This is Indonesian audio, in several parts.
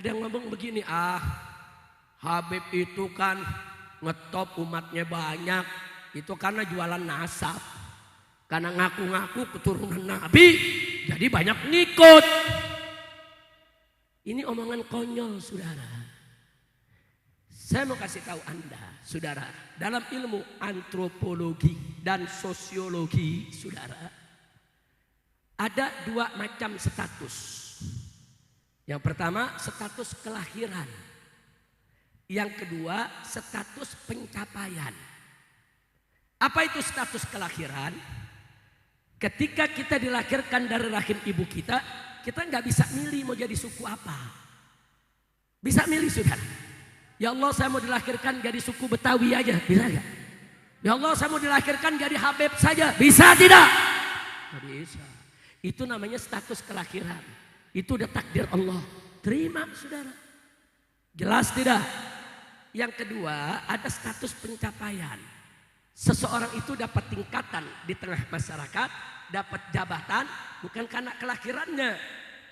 Ada yang ngomong begini, Habib itu kan ngetop umatnya banyak. Itu karena jualan nasab. Karena ngaku-ngaku keturunan Nabi, jadi banyak ngikut. Ini omongan konyol, saudara. Saya mau kasih tahu Anda, saudara, dalam ilmu antropologi dan sosiologi, saudara, ada dua macam status. Yang pertama, status kelahiran. Yang kedua, status pencapaian. Apa itu status kelahiran? Ketika kita dilahirkan dari rahim ibu kita nggak bisa milih mau jadi suku apa. Bisa milih, saudara. Ya Allah, saya mau dilahirkan jadi suku Betawi aja, bisa nggak? Ya Allah, saya mau dilahirkan jadi Habib saja, bisa tidak? Nggak bisa. Itu namanya status kelahiran. Itu udah takdir Allah. Terima, saudara. Jelas tidak? Yang kedua, ada status pencapaian. Seseorang itu dapat tingkatan di tengah masyarakat, dapat jabatan bukan karena kelahirannya,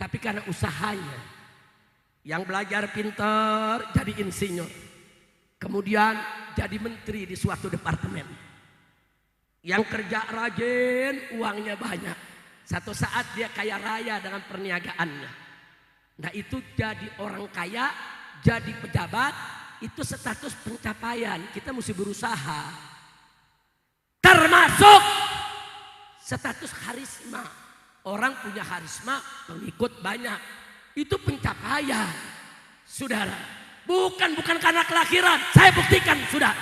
tapi karena usahanya. Yang belajar pintar jadi insinyur, kemudian jadi menteri di suatu departemen. Yang kerja rajin, uangnya banyak. Satu saat dia kaya raya dengan perniagaannya. Nah, itu jadi orang kaya, jadi pejabat, itu status pencapaian. Kita mesti berusaha. Termasuk status karisma. Orang punya karisma, pengikut banyak. Itu pencapaian, saudara. Bukan karena kelahiran. Saya buktikan, sudah.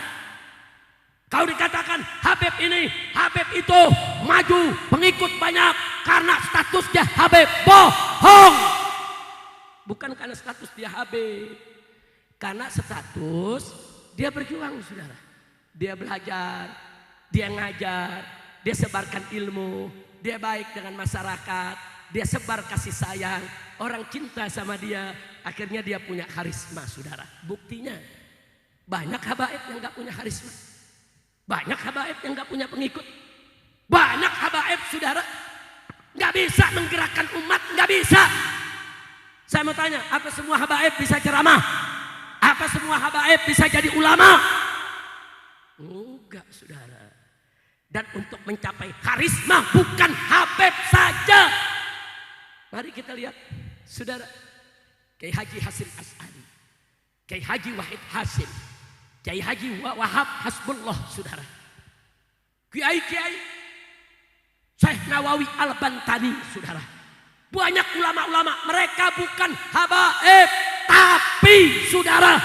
Kau dikatakan Habib ini, Habib itu maju, pengikut banyak karena statusnya Habib. Bohong. Bukan karena status dia Habib. Karena status dia berjuang, saudara. Dia belajar, dia ngajar, dia sebarkan ilmu, dia baik dengan masyarakat, dia sebar kasih sayang, orang cinta sama dia, akhirnya dia punya karisma, saudara. Buktinya banyak habaib yang gak punya karisma, banyak habaib yang gak punya pengikut, banyak habaib, saudara, gak bisa menggerakkan umat, gak bisa. Saya mau tanya, apa semua habaib bisa ceramah? Apa semua habaib bisa jadi ulama? Enggak, saudara. Dan untuk mencapai karisma bukan Habib saja. Mari kita lihat, saudara. Kiai Haji Hasim As'ari, Kiai Haji Wahid Hasim, Kiai Haji Wahab Hasbullah, saudara. Kiai-kiai Syekh Nawawi Al-Bantani, saudara. Banyak ulama-ulama, mereka bukan habaib, tapi saudara,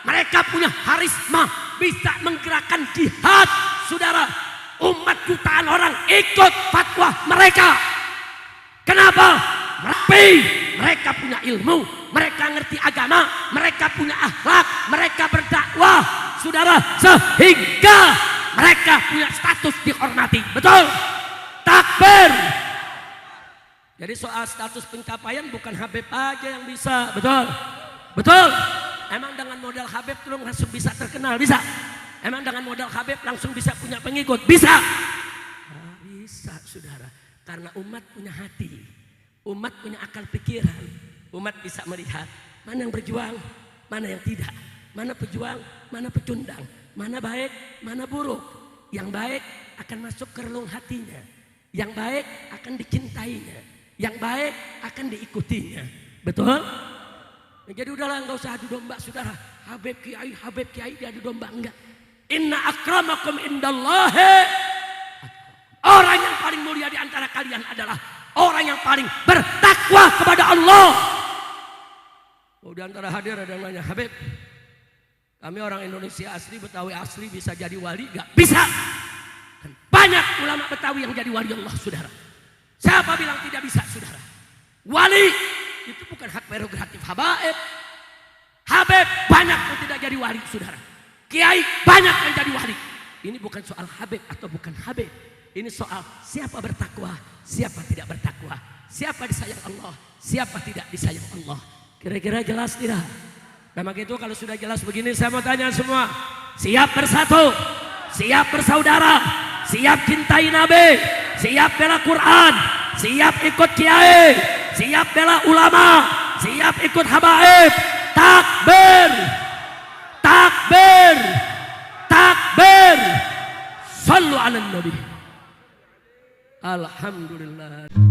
mereka punya karisma, bisa menggerakkan jihad, saudara. Umat jutaan orang ikut fatwa mereka. Kenapa? Tapi mereka punya ilmu, mereka ngerti agama, mereka punya akhlak, mereka berdakwah, saudara, sehingga mereka punya status dihormati. Betul? Takbir. Jadi soal status pencapaian bukan Habib aja yang bisa. Betul? Betul? Emang dengan modal Habib lu langsung bisa terkenal? Bisa? Emang dengan modal Habib langsung bisa punya pengikut? Bisa? Nah, bisa, saudara. Karena umat punya hati, umat punya akal pikiran, umat bisa melihat mana yang berjuang, mana yang tidak, mana pejuang, mana pecundang, mana baik, mana buruk. Yang baik akan masuk ke relung hatinya, yang baik akan dicintainya, yang baik akan diikutinya. Betul? Jadi udahlah, nggak usah adu domba, saudara. Habib Kiai diadu domba, enggak. Inna akramakum indallahi, orang yang paling mulia di antara kalian adalah orang yang paling bertakwa kepada Allah. Oh, di antara hadir ada yang nanya, Habib, kami orang Indonesia asli, Betawi asli, bisa jadi wali? Gak bisa. Dan banyak ulama Betawi yang jadi wali Allah, saudara. Siapa bilang tidak bisa, saudara? Wali itu bukan hak prerogatif habaib. Habib banyak yang tidak jadi wali, saudara. Kiai banyak yang jadi wali. Ini bukan soal Habib atau bukan Habib. Ini soal siapa bertakwa, siapa tidak bertakwa, siapa disayang Allah, siapa tidak disayang Allah. Kira-kira jelas tidak? Nah, begitu kalau sudah jelas begini, saya mau tanya semua. Siap bersatu, siap bersaudara, siap cintai Nabi, siap bela Quran, siap ikut kiai, siap bela ulama, Siap ikut habaib. Takbir. Takbir. Takbir. Sallu ala nabi. Alhamdulillah.